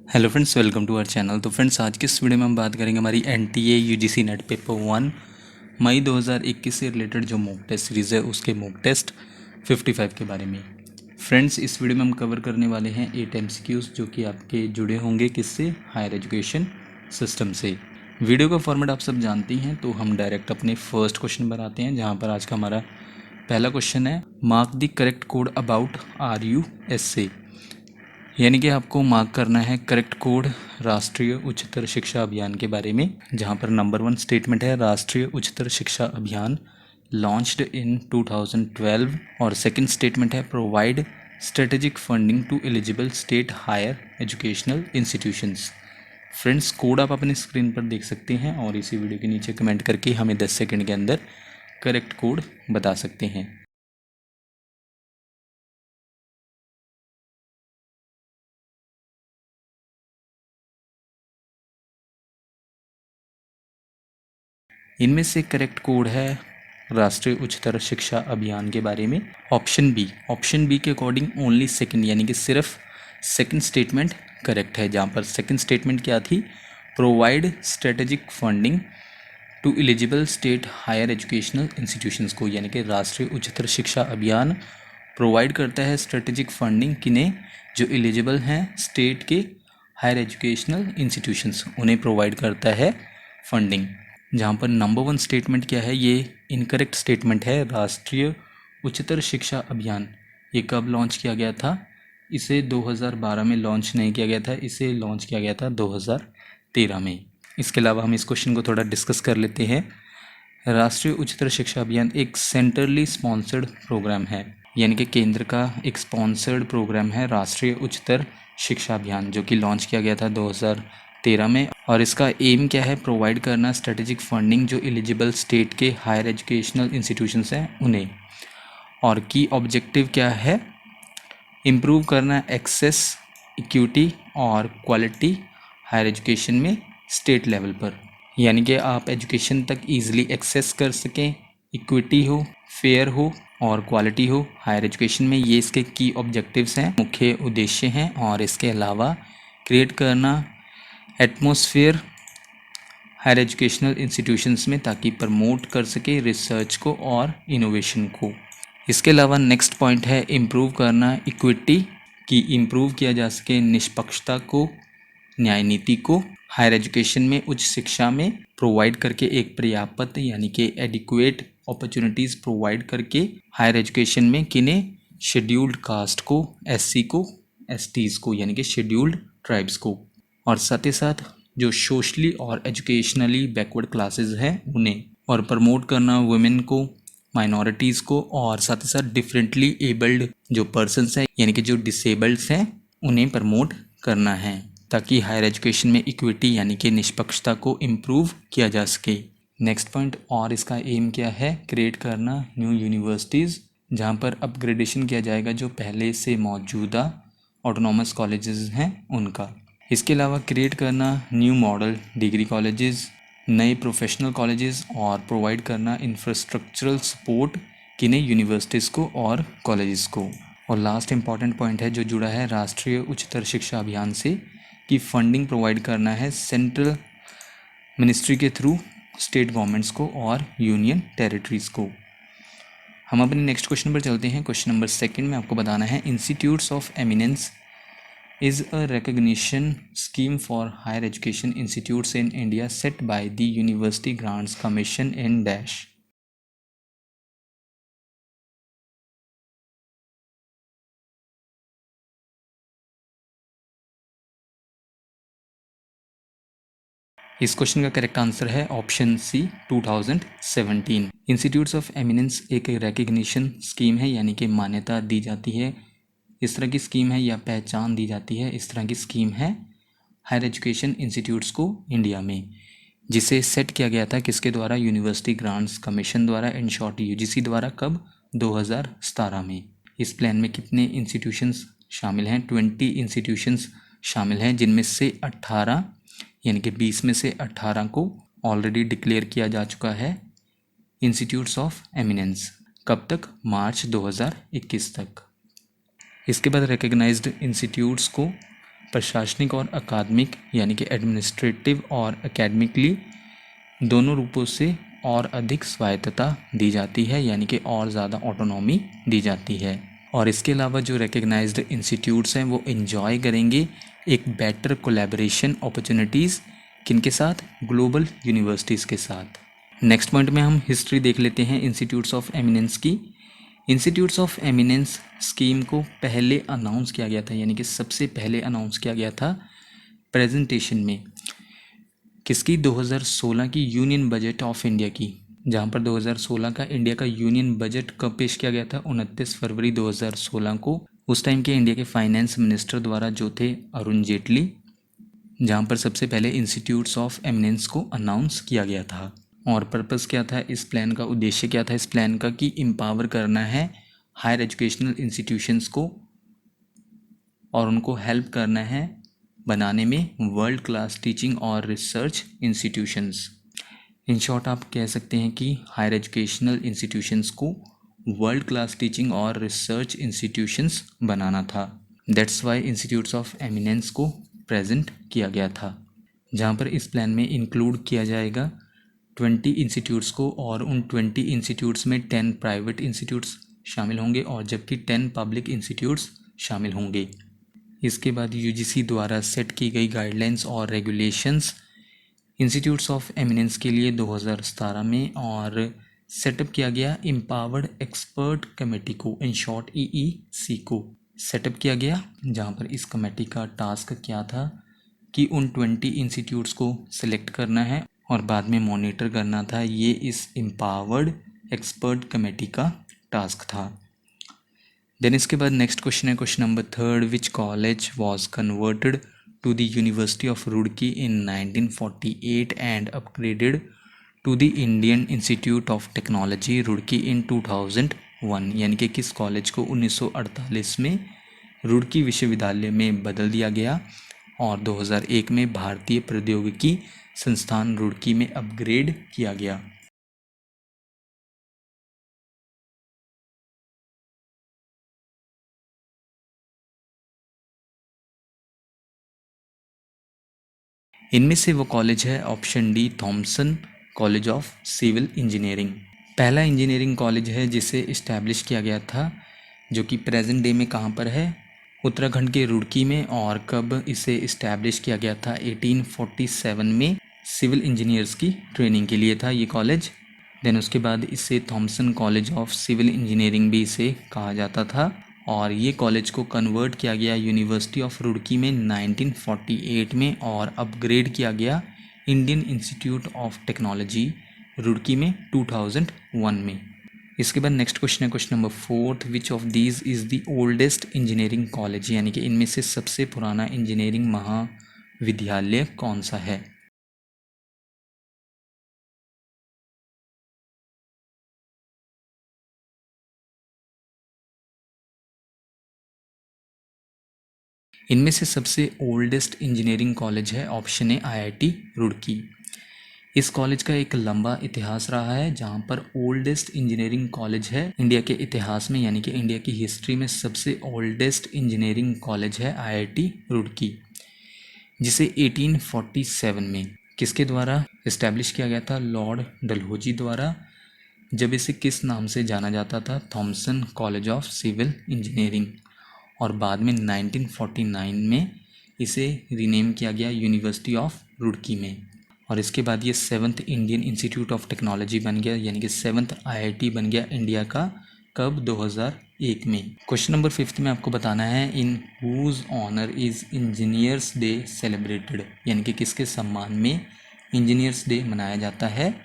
Hello friends, welcome to our channel. तो friends, आज की इस वीडियो में हम बात करेंगे हमारी एनटीए यूजीसी नेट पेपर 1 मई 2021 से रिलेटेड जो मॉक टेस्ट सीरीज़ है उसके मॉक टेस्ट 55 के बारे में। फ्रेंड्स, इस वीडियो में हम कवर करने वाले हैं 8 एमसीक्यूज़ जो कि आपके जुड़े होंगे किससे, हायर एजुकेशन सिस्टम से। वीडियो का फॉर्मेट आप सब जानती हैं, तो हम डायरेक्ट अपने फर्स्ट क्वेश्चन पर आते हैं, जहाँ पर आज का हमारा पहला क्वेश्चन है, mark the correct code about RUSA। यानी कि आपको मार्क करना है करेक्ट कोड राष्ट्रीय उच्चतर शिक्षा अभियान के बारे में, जहां पर नंबर 1 स्टेटमेंट है राष्ट्रीय उच्चतर शिक्षा अभियान लॉन्च्ड इन 2012 और सेकंड स्टेटमेंट है provide strategic funding to eligible state higher educational institutions. Friends, code आप अपनी स्क्रीन पर देख सकते हैं और इसी वीडियो के नीचे कमेंट करके हमें 10 सेकंड के अंदर करेक्ट कोड बता सकते हैं। इनमें से करेक्ट कोड है राष्ट्रीय उच्चतर शिक्षा अभियान के बारे में ऑप्शन बी के अकॉर्डिंग ओनली सेकंड, यानी कि सिर्फ सेकंड स्टेटमेंट करेक्ट है, जहाँ पर सेकंड स्टेटमेंट क्या थी, provide strategic funding to eligible state higher educational institutions को, यानी कि राष्ट्रीय उच्चतर शिक्षा अभियान प्रोवाइड करता है स्ट्रेटेजिक फंडिंग किन्हें, जो एलिजिबल हैं स्टेट के हायर एजुकेशनल इंस्टीट्यूशंस, उन्हें प्रोवाइड करता है फंडिंग। जहाँ पर नंबर 1 स्टेटमेंट क्या है, ये इनकरेक्ट स्टेटमेंट है। राष्ट्रीय उच्चतर शिक्षा अभियान ये कब लॉन्च किया गया था, इसे 2012 में लॉन्च नहीं किया गया था, इसे लॉन्च किया गया था 2013 में। इसके अलावा हम इस क्वेश्चन को थोड़ा डिस्कस कर लेते हैं। राष्ट्रीय उच्चतर शिक्षा अभियान एक सेंट्रली स्पॉन्सर्ड प्रोग्राम है, यानी कि केंद्र का एक स्पॉन्सर्ड प्रोग्राम है राष्ट्रीय उच्चतर शिक्षा अभियान, जो कि लॉन्च किया गया था 2013 में। और इसका एम क्या है, प्रोवाइड करना स्ट्रेटेजिक फंडिंग जो एलिजिबल स्टेट के हायर एजुकेशनल इंस्टीट्यूशंस हैं उन्हें। और की ऑब्जेक्टिव क्या है, इम्प्रूव करना एक्सेस, इक्विटी और क्वालिटी हायर एजुकेशन में स्टेट लेवल पर, यानी कि आप एजुकेशन तक ईजिली एक्सेस कर सकें, इक्विटी हो, फेयर हो और क्वालिटी हो हायर एजुकेशन में। ये इसके की ऑब्जेक्टिव्स हैं, मुख्य उद्देश्य हैं। और इसके अलावा क्रिएट करना एटमॉस्फेयर हायर एजुकेशनल इंस्टीट्यूशंस में, ताकि प्रमोट कर सके रिसर्च को और इनोवेशन को। इसके अलावा नेक्स्ट पॉइंट है इम्प्रूव करना इक्विटी, कि इम्प्रूव किया जा सके निष्पक्षता को, न्याय नीति को हायर एजुकेशन में, उच्च शिक्षा में प्रोवाइड करके एक पर्याप्त यानी कि एडिक्वेट अपॉर्चुनिटीज़ प्रोवाइड करके हायर एजुकेशन में किन्हें, शेड्यूल्ड कास्ट को, एससी को, एसटीज़ को, यानी कि शेड्यूल्ड ट्राइब्स को। और साथ ही साथ जो सोशली और एजुकेशनली बैकवर्ड क्लासेस हैं उन्हें, और प्रमोट करना वुमेन को, माइनॉरिटीज़ को, और साथ ही साथ डिफरेंटली एबल्ड जो पर्सनस हैं यानी कि जो डिसेबल्ड्स हैं उन्हें प्रमोट करना है, ताकि हायर एजुकेशन में इक्विटी यानी कि निष्पक्षता को इम्प्रूव किया जा सके। नेक्स्ट पॉइंट, और इसका एम क्या है, क्रिएट करना न्यू यूनिवर्सिटीज़, जहाँ पर अपग्रेडेशन किया जाएगा जो पहले से मौजूदा ऑटोनॉमस कॉलेजेस हैं उनका। इसके अलावा क्रिएट करना न्यू मॉडल डिग्री कॉलेजेस, नए प्रोफेशनल कॉलेजेस, और प्रोवाइड करना इंफ्रास्ट्रक्चरल सपोर्ट किन्हें, यूनिवर्सिटीज़ को और कॉलेजेस को। और लास्ट इंपॉर्टेंट पॉइंट है जो जुड़ा है राष्ट्रीय उच्चतर शिक्षा अभियान से, कि फंडिंग प्रोवाइड करना है सेंट्रल मिनिस्ट्री के थ्रू स्टेट गवर्नमेंट्स को और यूनियन टेरिटरीज़ को। हम अपने नेक्स्ट क्वेश्चन पर चलते हैं। क्वेश्चन नंबर 2 में आपको बताना है, institutes of eminence is a recognition scheme for higher education institutes in India set by the University Grants Commission in dash। इस क्वेश्चन का करेक्ट आंसर है option C 2017। Institutes of eminence एक recognition scheme है, यानी कि मान्यता दी जाती है, इस तरह की स्कीम है, या पहचान दी जाती है, इस तरह की स्कीम है हायर एजुकेशन इंस्टीट्यूट्स को इंडिया में, जिसे सेट किया गया था किसके द्वारा, यूनिवर्सिटी ग्रांट्स कमीशन द्वारा, इन शॉर्ट यूजीसी द्वारा, कब, 2017 में। इस प्लान में कितने इंस्टीट्यूशंस शामिल हैं, 20 इंस्टीट्यूशंस शामिल हैं, जिनमें से 18 यानी कि 20 में से 18 को ऑलरेडी डिक्लेयर किया जा चुका है इंस्टीट्यूट्स ऑफ एमिनेंस। कब तक, मार्च 2021 तक। इसके बाद रिकग्नाइज्ड इंस्टीट्यूट्स को प्रशासनिक और अकादमिक यानी कि एडमिनिस्ट्रेटिव और एकेडमिकली दोनों रूपों से और अधिक स्वायत्तता दी जाती है, यानी कि और ज़्यादा ऑटोनॉमी दी जाती है। और इसके अलावा जो रिकग्नाइज्ड इंस्टीट्यूट्स हैं वो इन्जॉय करेंगे एक बेटर कोलैबोरेशन अपॉर्चुनिटीज़ किनके साथ, ग्लोबल यूनिवर्सिटीज़ के साथ। नेक्स्ट पॉइंट में हम हिस्ट्री देख लेते हैं इंस्टीट्यूट्स ऑफ एमिनेंस की। इंस्टीट्यूट्स ऑफ एमिनेंस स्कीम को पहले अनाउंस किया गया था, यानी कि सबसे पहले अनाउंस किया गया था प्रेजेंटेशन में किसकी, 2016 की यूनियन बजट ऑफ इंडिया की, जहाँ पर 2016 का इंडिया का यूनियन बजट कब पेश किया गया था, 29 फरवरी 2016 को। उस टाइम के इंडिया के फाइनेंस मिनिस्टर द्वारा जो थे अरुण जेटली, जहाँ पर सबसे पहले इंस्टीट्यूट्स ऑफ एमिनेंस को अनाउंस किया गया था। और पर्पस क्या था इस प्लान का, उद्देश्य क्या था इस प्लान का, कि एम्पावर करना है हायर एजुकेशनल इंस्टीट्यूशंस को और उनको हेल्प करना है बनाने में वर्ल्ड क्लास टीचिंग और रिसर्च इंस्टीट्यूशंस। इन शॉर्ट आप कह सकते हैं कि हायर एजुकेशनल इंस्टीट्यूशंस को वर्ल्ड क्लास टीचिंग और रिसर्च इंस्टीट्यूशंस बनाना था। That's why institutes of eminence को प्रेजेंट किया गया था, जहाँ पर इस प्लान में इंक्लूड किया जाएगा 20 इंस्टीट्यूट्स को, और उन 20 इंस्टीट्यूट्स में 10 प्राइवेट इंस्टीट्यूट्स शामिल होंगे और जबकि 10 पब्लिक इंस्टीट्यूट्स शामिल होंगे। इसके बाद यूजीसी द्वारा सेट की गई गाइडलाइंस और रेगुलेशंस इंस्टीट्यूट्स ऑफ एमिनेंस के लिए 2017 में, और सेटअप किया गया एम्पावर्ड एक्सपर्ट कमेटी को, इन शॉर्ट ईईसी को सेटअप किया गया, जहाँ पर इस कमेटी का टास्क क्या था कि उन 20 इंस्टीट्यूट्स को सिलेक्ट करना है और बाद में मॉनिटर करना था। ये इस एम्पावर्ड एक्सपर्ट कमेटी का टास्क था। देन इसके बाद नेक्स्ट क्वेश्चन है question number 3, which college was converted to the University of Roorkee in 1948 and upgraded to the Indian Institute of Technology Roorkee in 2001, यानी कि किस कॉलेज को 1948 में रुड़की विश्वविद्यालय में बदल दिया गया और 2001 में भारतीय प्रौद्योगिकी संस्थान रुड़की में अपग्रेड किया गया। इनमें से वो कॉलेज है option D, Thomson college of civil engineering. पहला इंजीनियरिंग कॉलेज है जिसे इस्टेब्लिश किया गया था, जो कि प्रेजेंट डे में कहाँ पर है, उत्तराखंड के रुड़की में। और कब इसे इस्टेब्लिश किया गया था, 1847 में सिविल इंजीनियर्स की ट्रेनिंग के लिए था ये कॉलेज। देन उसके बाद इसे Thomson college of civil engineering भी इसे कहा जाता था, और ये कॉलेज को कन्वर्ट किया गया यूनिवर्सिटी ऑफ रुड़की में 1948 में और अपग्रेड किया गया Indian institute of technology Roorkee में 2001 में। इसके बाद नेक्स्ट क्वेश्चन है question number 4, which of these is the oldest engineering college, यानी कि इनमें से सबसे पुराना इंजीनियरिंग महाविद्यालय कौन सा है। इनमें से सबसे ओल्डेस्ट इंजीनियरिंग कॉलेज है ऑप्शन ए आईआईटी रुड़की। इस कॉलेज का एक लंबा इतिहास रहा है, जहाँ पर ओल्डेस्ट इंजीनियरिंग कॉलेज है इंडिया के इतिहास में, यानी कि इंडिया की हिस्ट्री में सबसे ओल्डेस्ट इंजीनियरिंग कॉलेज है आईआईटी रुड़की, जिसे 1847 में किसके द्वारा इस्टेब्लिश किया गया था, लॉर्ड डलहौजी द्वारा। जब इसे किस नाम से जाना जाता था, Thomson college of civil engineering. और बाद में 1949 में इसे रीनेम किया गया यूनिवर्सिटी ऑफ रुड़की में। और इसके बाद ये 7th Indian institute of technology बन गया, यानी कि 7th आईआईटी बन गया इंडिया का, कब, 2001 में। क्वेश्चन नंबर 5 में आपको बताना है in whose honour is engineers day celebrated, यानी कि किसके सम्मान में इंजीनियर्स डे मनाया जाता है।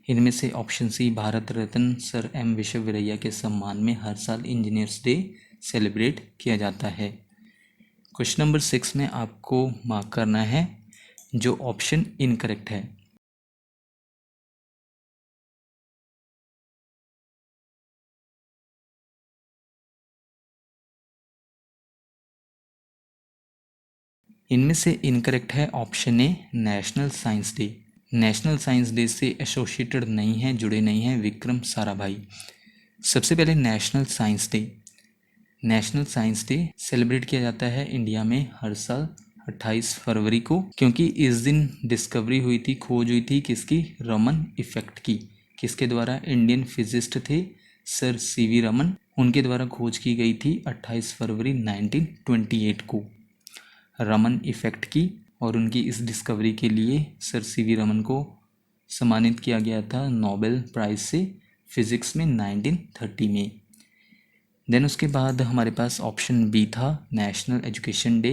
इनमें से option C, Bharat Ratna sir M Visvesvaraya के सम्मान में हर साल इंजीनियर्स डे सेलिब्रेट किया जाता है। क्वेश्चन नंबर 6 में आपको मार्क करना है जो ऑप्शन इनकरेक्ट है। इनमें से इनकरेक्ट है option A, national science day. National science day से एसोसिएटेड नहीं है, जुड़े नहीं हैं, विक्रम साराभाई। सबसे पहले national science day. National science day celebrate किया जाता है इंडिया में हर साल 28 फरवरी को, क्योंकि इस दिन डिस्कवरी हुई थी, खोज हुई थी किसकी? रमन इफेक्ट की। किसके द्वारा? इंडियन फिजिस्ट थे सर सीवी रमन, उनके द्वारा खोज की गई थी 28 फरवरी 1928 को रमन इफेक्ट की। और उनकी इस डिस्कवरी के लिए सर सीवी रमन को सम्मानित किया गया था नोबेल प्राइज़ से फिज़िक्स में 1930 में। देन उसके बाद हमारे पास ऑप्शन बी था नेशनल एजुकेशन डे।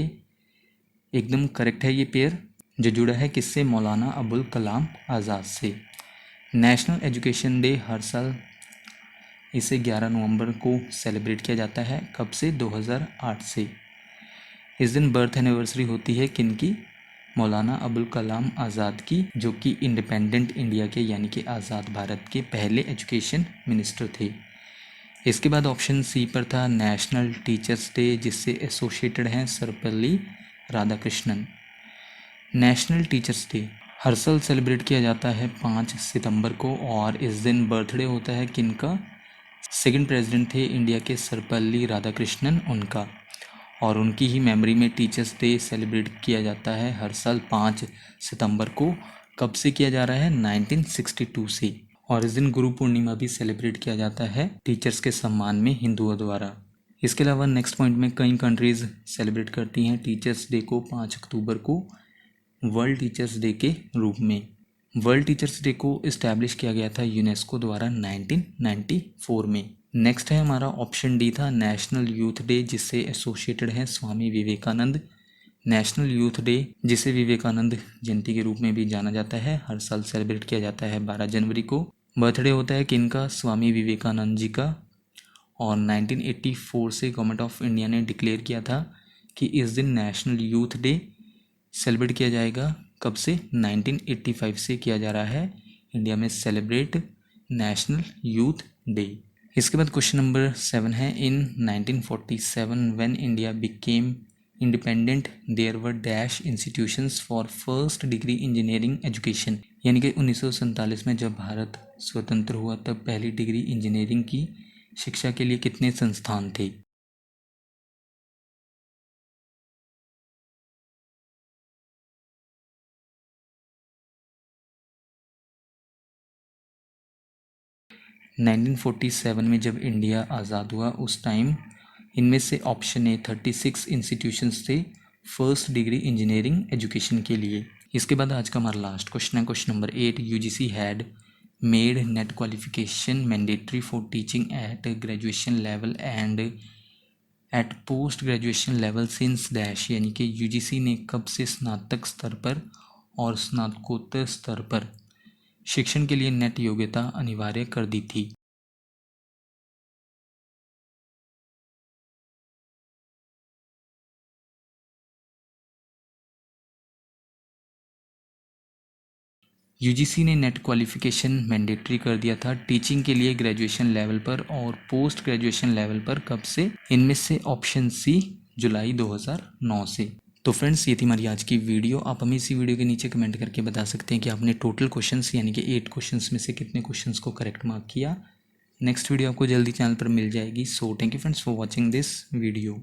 एकदम करेक्ट है ये पेयर, जो जुड़ा है किससे? मौलाना अबुल कलाम आज़ाद से। नेशनल एजुकेशन डे हर साल इसे 11 नवंबर को सेलिब्रेट किया जाता है। कब से? 2008 से। इस दिन बर्थ एनिवर्सरी होती है किनकी? मौलाना अबुल कलाम आज़ाद की, जो कि इंडिपेंडेंट इंडिया के यानी कि आज़ाद भारत के पहले एजुकेशन मिनिस्टर थे। इसके बाद ऑप्शन सी पर था नेशनल टीचर्स डे, जिससे एसोसिएटेड हैं Sarvepalli Radhakrishnan. National teachers day हर साल सेलिब्रेट किया जाता है 5 सितंबर को, और इस दिन बर्थडे होता है किनका? सेकंड प्रेसिडेंट थे इंडिया के सर्वपल्ली राधाकृष्णन, उनका। और उनकी ही मेमोरी में टीचर्स डे सेलिब्रेट किया जाता है हर साल 5 सितंबर को। कब से किया जा रहा है? 1962 से। और इस दिन गुरु पूर्णिमा भी सेलिब्रेट किया जाता है टीचर्स के सम्मान में हिंदुओं द्वारा। इसके अलावा नेक्स्ट पॉइंट में कई कंट्रीज़ सेलिब्रेट करती हैं टीचर्स डे को 5 अक्टूबर को वर्ल्ड टीचर्स डे के रूप में। वर्ल्ड टीचर्स डे को इस्टेब्लिश किया गया था यूनेस्को द्वारा 1994 में। नेक्स्ट है हमारा ऑप्शन डी था नेशनल यूथ डे, जिससे एसोसिएटेड है Swami Vivekananda. National youth day, जिसे विवेकानंद जयंती के रूप में भी जाना जाता है, हर साल सेलिब्रेट किया जाता है 12 जनवरी को। बर्थडे होता है किनका? स्वामी विवेकानंद जी का। और 1984 से गवर्नमेंट ऑफ इंडिया ने डिक्लेयर किया था कि इस दिन नेशनल यूथ डे सेलिब्रेट किया जाएगा। कब से? 1985 से किया जा रहा है इंडिया में सेलिब्रेट नेशनल यूथ डे। इसके बाद क्वेश्चन नंबर 7 है, in 1947 when India became independent there were dash institutions for first degree engineering education. यानी कि 1947 में जब भारत स्वतंत्र हुआ तब पहली डिग्री इंजीनियरिंग की शिक्षा के लिए कितने संस्थान थे? नाइनटीन 47 में जब इंडिया आज़ाद हुआ उस टाइम इनमें से ऑप्शन ए 36 इंस्टीट्यूशंस थे फर्स्ट डिग्री इंजीनियरिंग एजुकेशन के लिए। इसके बाद आज का हमारा लास्ट क्वेश्चन है question number 8। UGC had made NET qualification mandatory for teaching at graduation level and at post graduation level since dash. यानी कि यूजीसी ने कब से स्नातक स्तर पर और स्नातकोत्तर स्तर पर शिक्षण के लिए नेट योग्यता अनिवार्य कर दी थी? यूजीसी ने नेट क्वालिफिकेशन मैंडेटरी कर दिया था टीचिंग के लिए ग्रेजुएशन लेवल पर और पोस्ट ग्रेजुएशन लेवल पर। कब से? इनमें से ऑप्शन सी जुलाई 2009 से। तो फ्रेंड्स, ये थी हमारी आज की वीडियो। आप हमें इसी वीडियो के नीचे कमेंट करके बता सकते हैं कि आपने टोटल क्वेश्चंस यानी कि 8 क्वेश्चंस में से कितने क्वेश्चंस को करेक्ट मार्क किया। नेक्स्ट वीडियो आपको जल्दी चैनल पर मिल जाएगी। So thank you friends for watching this video.